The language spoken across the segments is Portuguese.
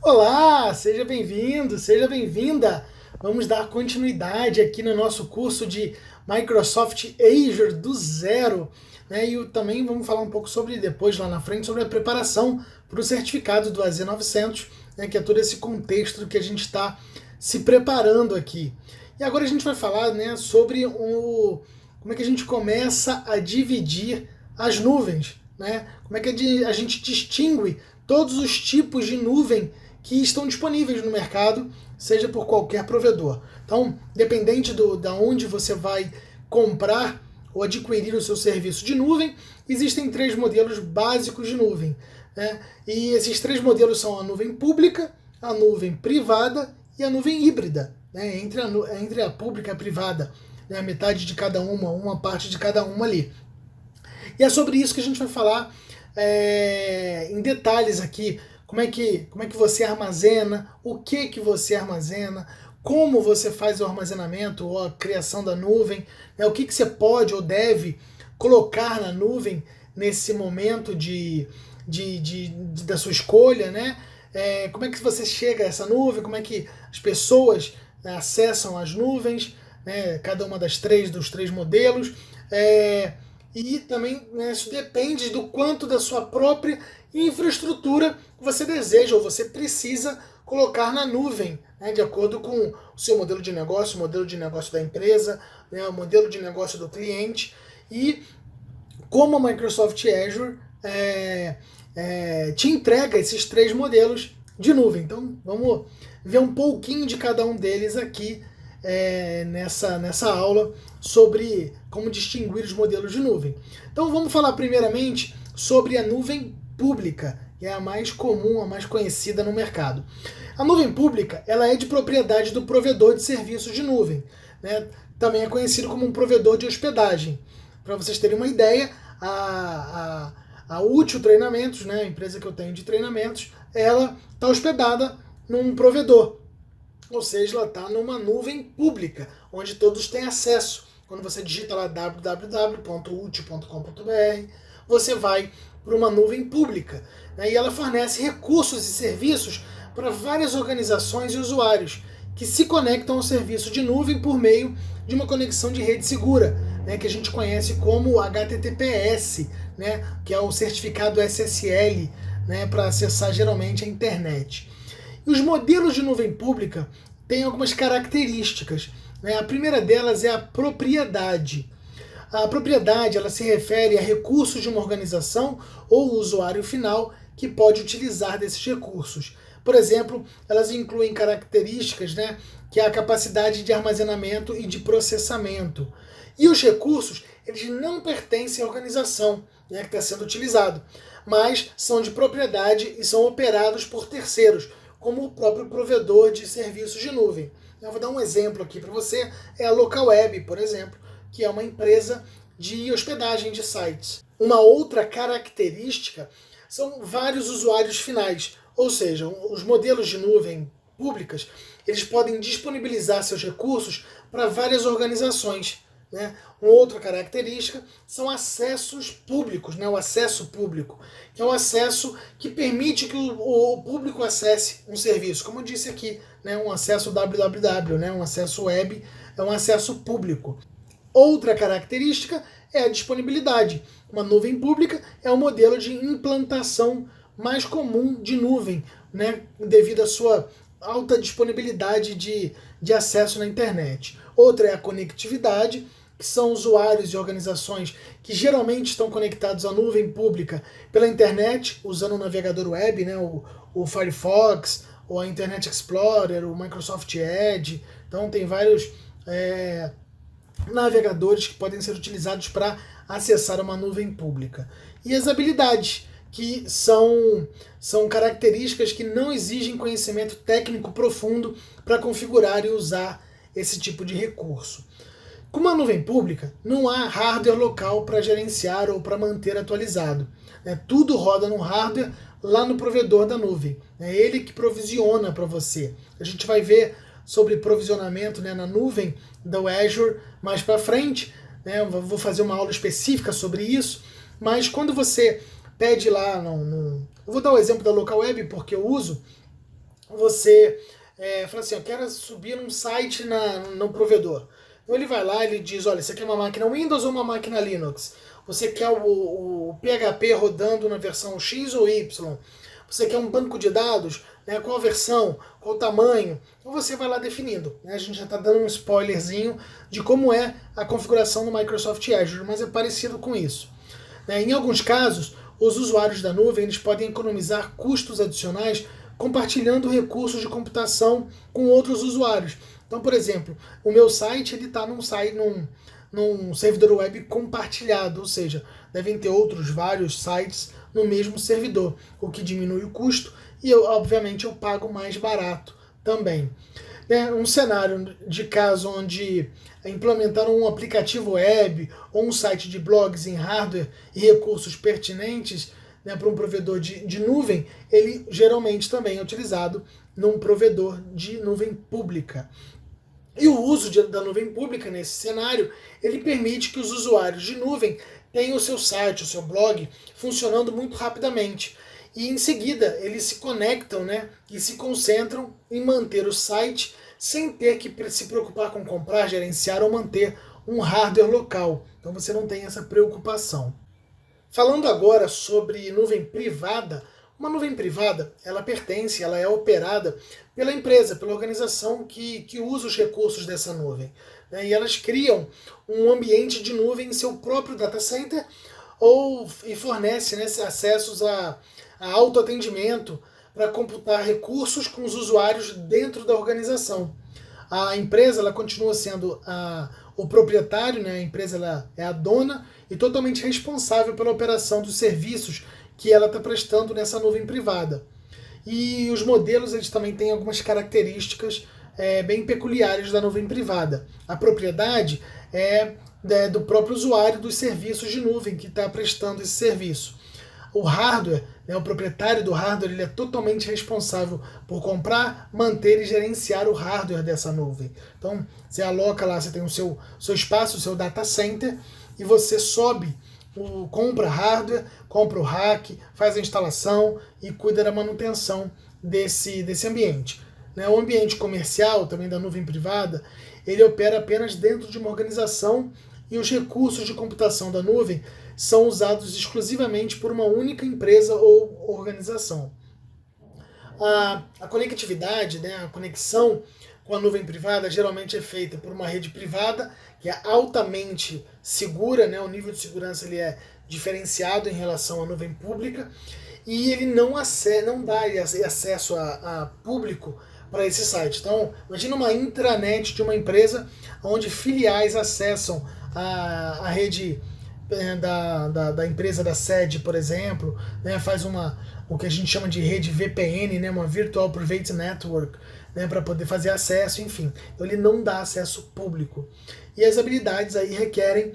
Olá, seja bem-vindo, seja bem-vinda. Vamos dar continuidade aqui no nosso curso de Microsoft Azure do zero, né? E também vamos falar um pouco sobre, depois lá na frente, sobre a preparação para o certificado do AZ900, né? Que é todo esse contexto que a gente está se preparando aqui. E agora a gente vai falar, né, sobre como é que a gente começa a dividir as nuvens, né? Como é que a gente distingue todos os tipos de nuvem que estão disponíveis no mercado, seja por qualquer provedor. Então, dependente da onde você vai comprar ou adquirir o seu serviço de nuvem, existem três modelos básicos de nuvem, né? E esses três modelos são a nuvem pública, a nuvem privada e a nuvem híbrida, né? Entre a pública e a privada, né? Metade de cada uma parte de cada uma ali. E é sobre isso que a gente vai falar em detalhes aqui. Como é que você armazena, o que você armazena, como você faz o armazenamento ou a criação da nuvem, né, o que você pode ou deve colocar na nuvem nesse momento da sua escolha, né? Como é que você chega a essa nuvem, como é que as pessoas, né, acessam as nuvens, né, cada uma dos três modelos. E também, né, isso depende do quanto da sua própria infraestrutura você deseja ou você precisa colocar na nuvem, né, de acordo com o seu modelo de negócio, o modelo de negócio da empresa, né, o modelo de negócio do cliente. E como a Microsoft Azure te entrega esses três modelos de nuvem. Então vamos ver um pouquinho de cada um deles aqui nessa aula sobre como distinguir os modelos de nuvem. Então vamos falar primeiramente sobre a nuvem pública, que é a mais comum, a mais conhecida no mercado. A nuvem pública ela é de propriedade do provedor de serviços de nuvem, né? Também é conhecido como um provedor de hospedagem. Para vocês terem uma ideia, a Útil Treinamentos, né, a empresa que eu tenho de treinamentos, ela está hospedada num provedor. Ou seja, ela está numa nuvem pública, onde todos têm acesso. Quando você digita lá www.util.com.br, você vai para uma nuvem pública, né? E ela fornece recursos e serviços para várias organizações e usuários que se conectam ao serviço de nuvem por meio de uma conexão de rede segura, né, que a gente conhece como HTTPS, né, que é o certificado SSL, né, para acessar geralmente a internet. E os modelos de nuvem pública têm algumas características, né? A primeira delas é a propriedade. A propriedade ela se refere a recursos de uma organização ou usuário final que pode utilizar desses recursos. Por exemplo, elas incluem características, né, que é a capacidade de armazenamento e de processamento. E os recursos eles não pertencem à organização, né, que está sendo utilizado, mas são de propriedade e são operados por terceiros, como o próprio provedor de serviços de nuvem. Eu vou dar um exemplo aqui para você, é a LocalWeb, por exemplo, que é uma empresa de hospedagem de sites. Uma outra característica são vários usuários finais, ou seja, os modelos de nuvem públicas, eles podem disponibilizar seus recursos para várias organizações, né? Uma outra característica são acessos públicos, né? O acesso público, que é um acesso que permite que o público acesse um serviço. Como eu disse aqui, né? Um acesso www, né? Um acesso web, é um acesso público. Outra característica é a disponibilidade. Uma nuvem pública é o modelo de implantação mais comum de nuvem, né? Devido à sua alta disponibilidade de acesso na internet. Outra é a conectividade, que são usuários e organizações que geralmente estão conectados à nuvem pública pela internet, usando o navegador web, né, o Firefox, ou a Internet Explorer, o Microsoft Edge. Então tem vários navegadores que podem ser utilizados para acessar uma nuvem pública. E as habilidades, que são características que não exigem conhecimento técnico profundo para configurar e usar esse tipo de recurso. Com uma nuvem pública, não há hardware local para gerenciar ou para manter atualizado. Tudo roda no hardware lá no provedor da nuvem. É ele que provisiona para você. A gente vai ver sobre provisionamento, né, na nuvem do Azure mais para frente. Né, eu vou fazer uma aula específica sobre isso. Mas quando você pede lá, eu vou dar o exemplo da LocalWeb porque eu uso. você fala assim, eu quero subir num site no provedor. Então ele vai lá, ele diz, olha, você quer uma máquina Windows ou uma máquina Linux? Você quer o PHP rodando na versão X ou Y? Você quer um banco de dados? Né, qual versão? Qual tamanho? Então você vai lá definindo. Né? A gente já está dando um spoilerzinho de como é a configuração no Microsoft Azure, mas é parecido com isso. Né? Em alguns casos, os usuários da nuvem eles podem economizar custos adicionais compartilhando recursos de computação com outros usuários. Então, por exemplo, o meu site está num servidor web compartilhado, ou seja, devem ter outros vários sites no mesmo servidor, o que diminui o custo e, obviamente, eu pago mais barato também. Um cenário de caso onde implementaram um aplicativo web ou um site de blogs em hardware e recursos pertinentes, né, para um provedor de nuvem, ele geralmente também é utilizado num provedor de nuvem pública. E o uso da nuvem pública nesse cenário, ele permite que os usuários de nuvem tenham o seu site, o seu blog, funcionando muito rapidamente. E em seguida eles se conectam, né, e se concentram em manter o site sem ter que se preocupar com comprar, gerenciar ou manter um hardware local. Então você não tem essa preocupação. Falando agora sobre nuvem privada, uma nuvem privada, ela é operada pela empresa, pela organização que usa os recursos dessa nuvem. Né? E elas criam um ambiente de nuvem em seu próprio data center e fornece, né, acessos a autoatendimento para computar recursos com os usuários dentro da organização. A empresa ela continua sendo o proprietário, né? A empresa ela é a dona e totalmente responsável pela operação dos serviços que ela está prestando nessa nuvem privada. E os modelos eles também têm algumas características bem peculiares da nuvem privada. A propriedade é do próprio usuário dos serviços de nuvem que está prestando esse serviço. O hardware, né, o proprietário do hardware, ele é totalmente responsável por comprar, manter e gerenciar o hardware dessa nuvem. Então, você aloca lá, você tem o seu espaço, o seu data center, e você compra hardware, compra o rack, faz a instalação e cuida da manutenção desse ambiente. Né? O ambiente comercial, também da nuvem privada, ele opera apenas dentro de uma organização e os recursos de computação da nuvem são usados exclusivamente por uma única empresa ou organização. A conectividade, né, a conexão com a nuvem privada geralmente é feita por uma rede privada que é altamente segura, né, o nível de segurança ele é diferenciado em relação à nuvem pública e ele não dá acesso a público para esse site. Então, imagina uma intranet de uma empresa onde filiais acessam a rede da empresa da sede, por exemplo, né, faz o que a gente chama de rede VPN, né, uma Virtual Private Network, né, para poder fazer acesso, enfim. Então ele não dá acesso público. E as habilidades aí requerem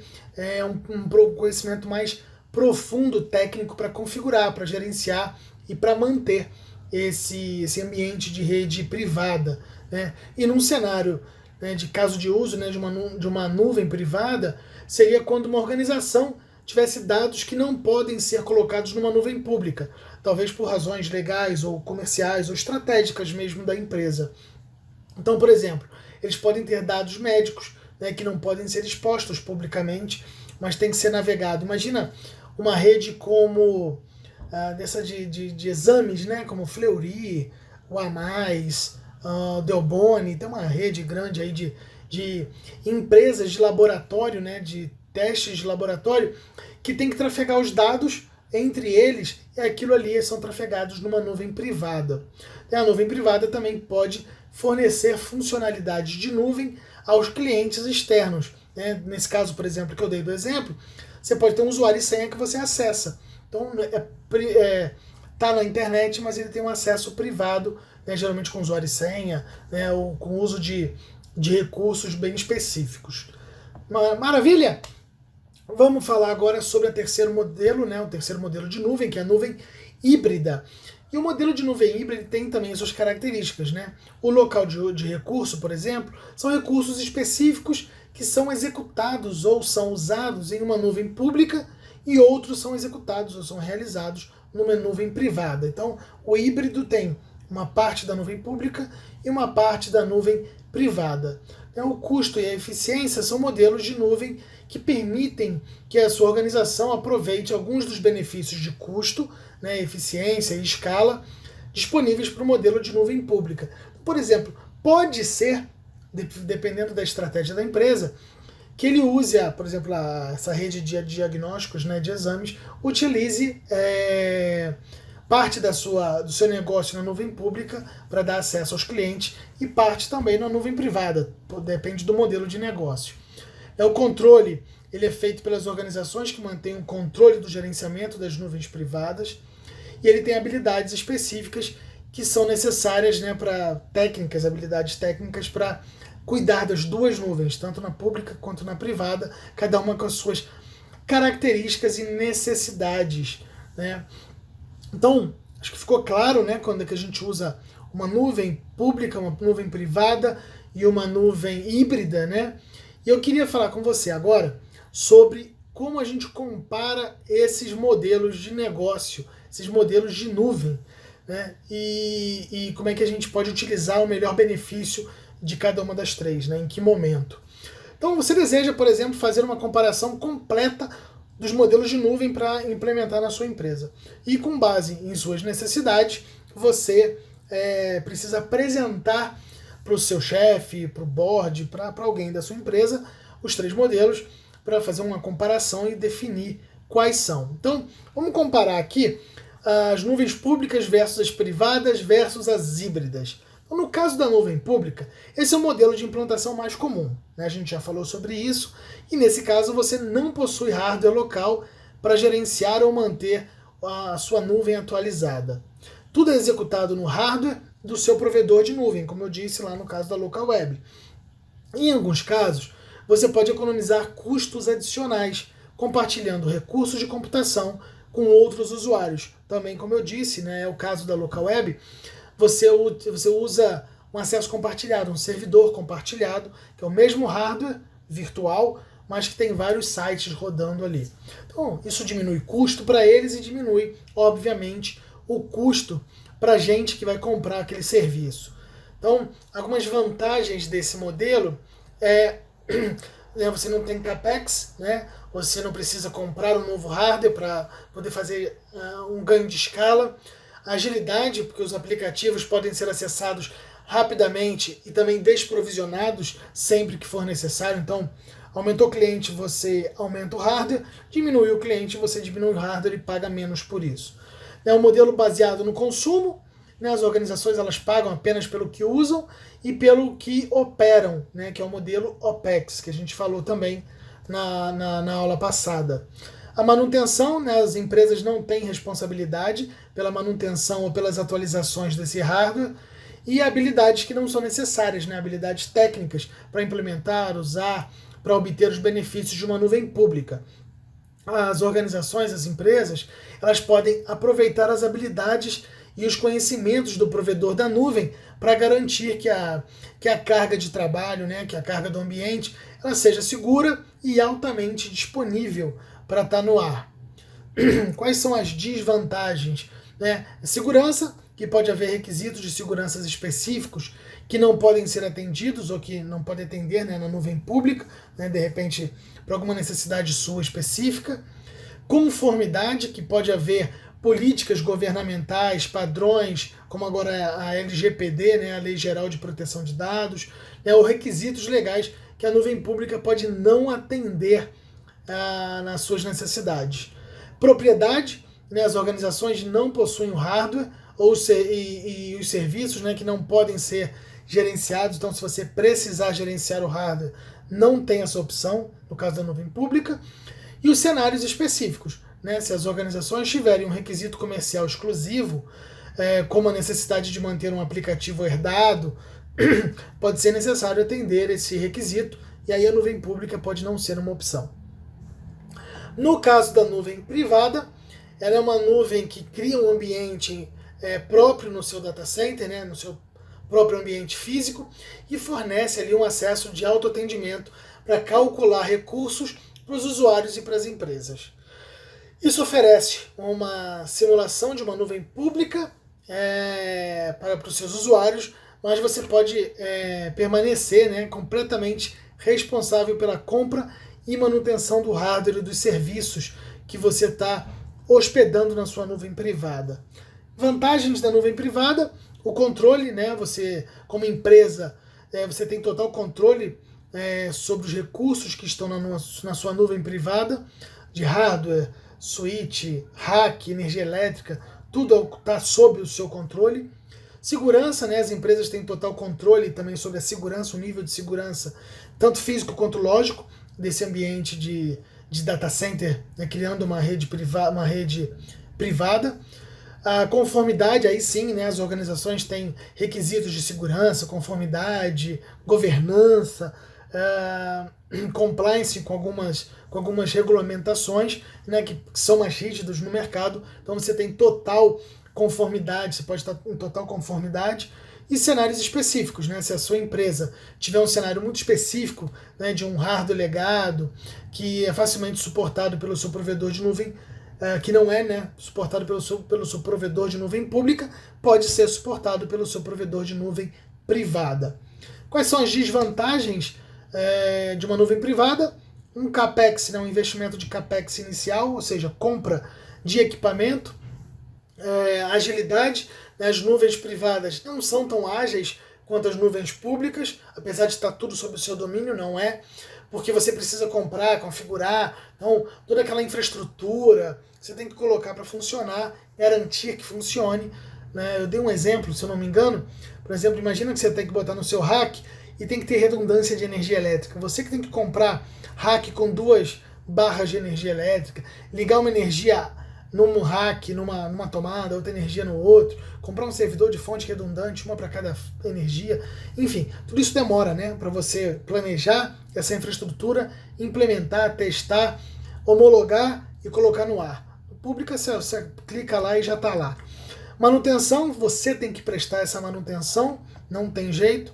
um conhecimento mais profundo técnico para configurar, para gerenciar e para manter esse ambiente de rede privada. Né? E num cenário, né, de caso de uso, né, de uma nuvem privada, seria quando uma organização tivesse dados que não podem ser colocados numa nuvem pública, talvez por razões legais ou comerciais ou estratégicas mesmo da empresa. Então, por exemplo, eles podem ter dados médicos, né, que não podem ser expostos publicamente, mas tem que ser navegado. Imagina uma rede como dessa de exames, né, como Fleury, o Amais, Delboni, tem uma rede grande aí de empresas de laboratório, né, de testes de laboratório, que tem que trafegar os dados entre eles e aquilo ali são trafegados numa nuvem privada. E a nuvem privada também pode fornecer funcionalidades de nuvem aos clientes externos. Né? Nesse caso, por exemplo, que eu dei do exemplo, você pode ter um usuário e senha que você acessa. Então, tá na internet, mas ele tem um acesso privado, né, geralmente com usuário e senha, né, ou com uso de recursos bem específicos. Maravilha? Vamos falar agora sobre o terceiro modelo, né, o terceiro modelo de nuvem, que é a nuvem híbrida. E o modelo de nuvem híbrida tem também as suas características. Né? O local de recurso, por exemplo, são recursos específicos que são executados ou são usados em uma nuvem pública e outros são executados ou são realizados numa nuvem privada. Então, o híbrido tem uma parte da nuvem pública e uma parte da nuvem privada. O custo e a eficiência são modelos de nuvem que permitem que a sua organização aproveite alguns dos benefícios de custo, eficiência e escala disponíveis para o modelo de nuvem pública. Por exemplo, pode ser, dependendo da estratégia da empresa, que ele use, por exemplo, essa rede de diagnósticos, de exames, utilize parte do seu negócio na nuvem pública para dar acesso aos clientes e parte também na nuvem privada, depende do modelo de negócio. O controle ele é feito pelas organizações que mantêm o controle do gerenciamento das nuvens privadas e ele tem habilidades específicas que são necessárias habilidades técnicas para cuidar das duas nuvens, tanto na pública quanto na privada, cada uma com as suas características e necessidades. Então, acho que ficou claro quando é que a gente usa uma nuvem pública, uma nuvem privada e uma nuvem híbrida. E eu queria falar com você agora sobre como a gente compara esses modelos de negócio, esses modelos de nuvem, e como é que a gente pode utilizar o melhor benefício de cada uma das três, em que momento. Então você deseja, por exemplo, fazer uma comparação completa dos modelos de nuvem para implementar na sua empresa. E com base em suas necessidades, você precisa apresentar para o seu chefe, para o board, para alguém da sua empresa, os três modelos para fazer uma comparação e definir quais são. Então, vamos comparar aqui as nuvens públicas versus as privadas versus as híbridas. Então, no caso da nuvem pública, esse é o modelo de implantação mais comum. A gente já falou sobre isso, e nesse caso você não possui hardware local para gerenciar ou manter a sua nuvem atualizada. Tudo é executado no hardware do seu provedor de nuvem, como eu disse lá no caso da Local Web. Em alguns casos, você pode economizar custos adicionais, compartilhando recursos de computação com outros usuários. Também, como eu disse, é o caso da Local Web, você usa um acesso compartilhado, um servidor compartilhado, que é o mesmo hardware virtual, mas que tem vários sites rodando ali. Então, isso diminui custo para eles e diminui, obviamente, o custo para a gente que vai comprar aquele serviço. Então, algumas vantagens desse modelo você não tem capex, você não precisa comprar um novo hardware para poder fazer um ganho de escala. Agilidade, porque os aplicativos podem ser acessados rapidamente e também desprovisionados sempre que for necessário. Então, aumentou o cliente, você aumenta o hardware, diminuiu o cliente, você diminui o hardware e paga menos por isso. É um modelo baseado no consumo, as organizações elas pagam apenas pelo que usam e pelo que operam, que é o modelo OPEX, que a gente falou também na aula passada. A manutenção, as empresas não têm responsabilidade pela manutenção ou pelas atualizações desse hardware, e habilidades que não são necessárias, habilidades técnicas para implementar, usar, para obter os benefícios de uma nuvem pública. As organizações, as empresas, elas podem aproveitar as habilidades e os conhecimentos do provedor da nuvem para garantir que a carga de trabalho, que a carga do ambiente, ela seja segura e altamente disponível para estar no ar. Quais são as desvantagens? Segurança, que pode haver requisitos de segurança específicos que não podem ser atendidos ou que não podem atender na nuvem pública, de repente por alguma necessidade sua específica. Conformidade, que pode haver políticas governamentais, padrões, como agora a LGPD, a Lei Geral de Proteção de Dados, ou requisitos legais que a nuvem pública pode não atender nas suas necessidades. Propriedade, as organizações não possuem o hardware e os serviços que não podem ser gerenciados, então se você precisar gerenciar o hardware, não tem essa opção, no caso da nuvem pública. E os cenários específicos, se as organizações tiverem um requisito comercial exclusivo, como a necessidade de manter um aplicativo herdado, pode ser necessário atender esse requisito, e aí a nuvem pública pode não ser uma opção. No caso da nuvem privada, ela é uma nuvem que cria um ambiente próprio no seu data center, no seu próprio ambiente físico, e fornece ali um acesso de autoatendimento para calcular recursos para os usuários e para as empresas. Isso oferece uma simulação de uma nuvem pública para os seus usuários, mas você pode permanecer, né, completamente responsável pela compra e manutenção do hardware e dos serviços que você está hospedando na sua nuvem privada. Vantagens da nuvem privada: o controle, né? Você, como empresa, você tem total controle sobre os recursos que estão na sua nuvem privada, de hardware, switch, rack, energia elétrica, tudo está sob o seu controle. Segurança, né? As empresas têm total controle também sobre a segurança, o nível de segurança, tanto físico quanto lógico, desse ambiente de data center, né? Criando uma rede privada. A conformidade, aí sim, né? As organizações têm requisitos de segurança, conformidade, governança, compliance com algumas regulamentações, né, que são mais rígidas no mercado. Então você tem total conformidade, você pode estar em total conformidade. E cenários específicos, né? Se a sua empresa tiver um cenário muito específico, né, de um hardware legado, que é facilmente suportado pelo seu provedor de nuvem, que não é, né, suportado pelo seu provedor de nuvem pública, pode ser suportado pelo seu provedor de nuvem privada. Quais são as desvantagens de uma nuvem privada? Um CAPEX, né, um investimento de CAPEX inicial, ou seja, compra de equipamento. Agilidade, né, as nuvens privadas não são tão ágeis quanto as nuvens públicas, apesar de estar tudo sob o seu domínio, não é, porque você precisa comprar, configurar, então toda aquela infraestrutura você tem que colocar para funcionar, garantir que funcione, né? Eu dei um exemplo, se eu não me engano, por exemplo, imagina que você tem que botar no seu rack e tem que ter redundância de energia elétrica, você que tem que comprar rack com 2 barras de energia elétrica, ligar uma energia num rack, numa tomada, outra energia no outro, comprar um servidor de fonte redundante, uma para cada energia, enfim, tudo isso demora, né, para você planejar essa infraestrutura, implementar, testar, homologar e colocar no ar. Pública, você clica lá e já está lá. Manutenção, você tem que prestar essa manutenção, não tem jeito.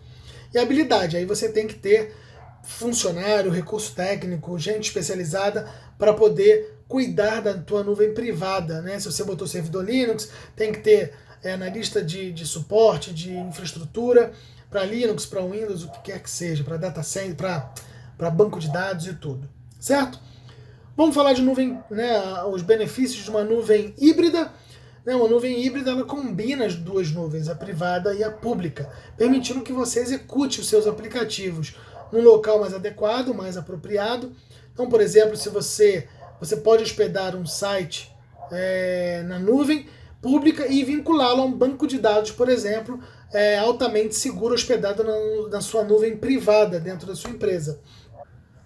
E habilidade, aí você tem que ter funcionário, recurso técnico, gente especializada para poder cuidar da tua nuvem privada, né? Se você botou servidor Linux, tem que ter analista de suporte, de infraestrutura para Linux, para Windows, o que quer que seja, para data center, para banco de dados e tudo, certo? Vamos falar de nuvem, né? Os benefícios de uma nuvem híbrida. Uma nuvem híbrida, ela combina as duas nuvens, a privada e a pública, permitindo que você execute os seus aplicativos num local mais adequado, mais apropriado. Então, por exemplo, se você pode hospedar um site na nuvem pública e vinculá-lo a um banco de dados, por exemplo, altamente seguro, hospedado na sua nuvem privada dentro da sua empresa.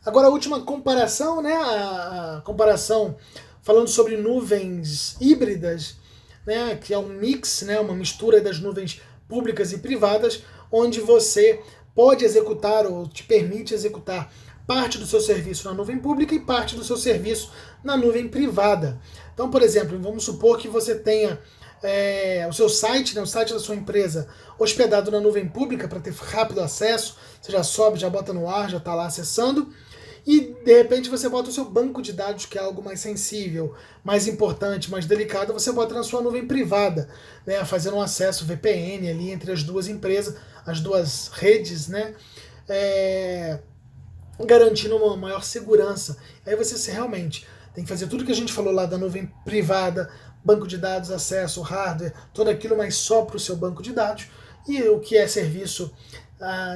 Agora, a última comparação, né, a comparação falando sobre nuvens híbridas, né, que é um mix, né, uma mistura das nuvens públicas e privadas, onde você pode executar ou te permite executar parte do seu serviço na nuvem pública e parte do seu serviço na nuvem privada. Então, por exemplo, vamos supor que você tenha o seu site, né, o site da sua empresa, hospedado na nuvem pública para ter rápido acesso, você já sobe, já bota no ar, já está lá acessando, e de repente você bota o seu banco de dados, que é algo mais sensível, mais importante, mais delicado, você bota na sua nuvem privada, né, fazendo um acesso VPN ali entre as duas empresas, as duas redes, né, garantindo uma maior segurança. Aí você realmente tem que fazer tudo que a gente falou lá da nuvem privada, banco de dados, acesso, hardware, tudo aquilo, mas só para o seu banco de dados. E o que é serviço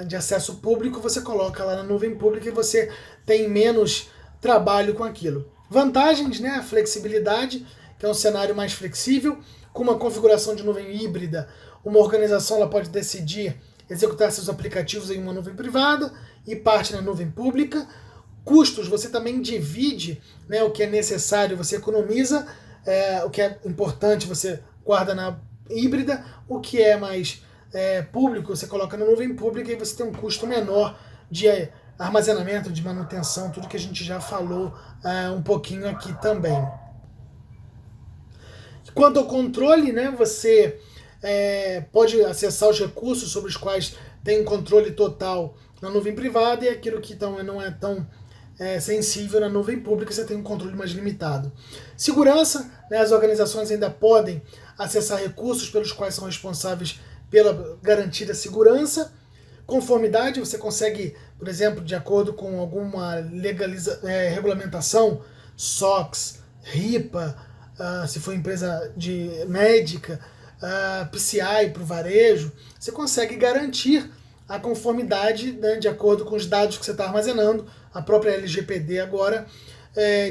de acesso público, você coloca lá na nuvem pública e você tem menos trabalho com aquilo. Vantagens, né? A flexibilidade, que é um cenário mais flexível, com uma configuração de nuvem híbrida, uma organização ela pode decidir executar seus aplicativos em uma nuvem privada e parte na nuvem pública. Custos, você também divide, né, o que é necessário, você economiza, o que é importante você guarda na híbrida, o que é mais público você coloca na nuvem pública e você tem um custo menor de armazenamento, de manutenção, tudo que a gente já falou um pouquinho aqui também. Quanto ao controle, né, você pode acessar os recursos sobre os quais tem um controle total na nuvem privada, e aquilo que não é tão sensível na nuvem pública, você tem um controle mais limitado. Segurança, né, as organizações ainda podem acessar recursos pelos quais são responsáveis pela garantida segurança. Conformidade, você consegue, por exemplo, de acordo com alguma regulamentação, SOX, RIPA, se for empresa de médica, PCI para o varejo, você consegue garantir a conformidade, né, de acordo com os dados que você está armazenando, a própria LGPD agora,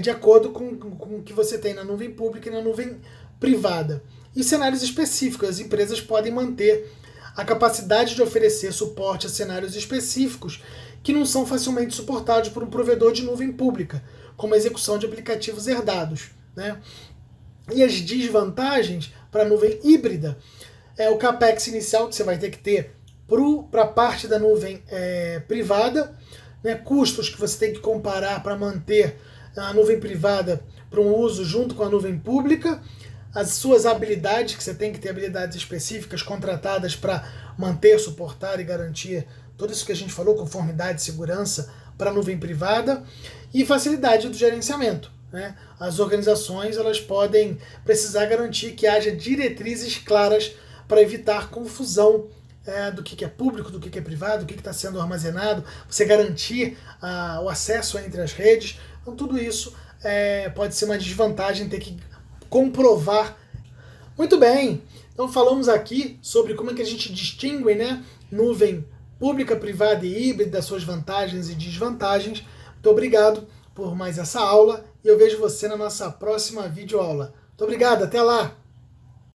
de acordo com o que você tem na nuvem pública e na nuvem privada. E cenários específicos, as empresas podem manter a capacidade de oferecer suporte a cenários específicos que não são facilmente suportados por um provedor de nuvem pública, como a execução de aplicativos herdados, né? E as desvantagens para a nuvem híbrida é o CAPEX inicial que você vai ter que ter para a parte da nuvem privada, né? Custos que você tem que comparar para manter a nuvem privada para um uso junto com a nuvem pública, as suas habilidades, que você tem que ter habilidades específicas contratadas para manter, suportar e garantir tudo isso que a gente falou, conformidade, segurança para a nuvem privada, e facilidade do gerenciamento, né? As organizações elas podem precisar garantir que haja diretrizes claras para evitar confusão do que é público, do que é privado, do que está sendo armazenado, você garantir o acesso entre as redes. Então tudo isso pode ser uma desvantagem, ter que comprovar. Muito bem, então falamos aqui sobre como é que a gente distingue, né, nuvem pública, privada e híbrida, suas vantagens e desvantagens. Muito obrigado por mais essa aula e eu vejo você na nossa próxima videoaula. Muito obrigado, até lá!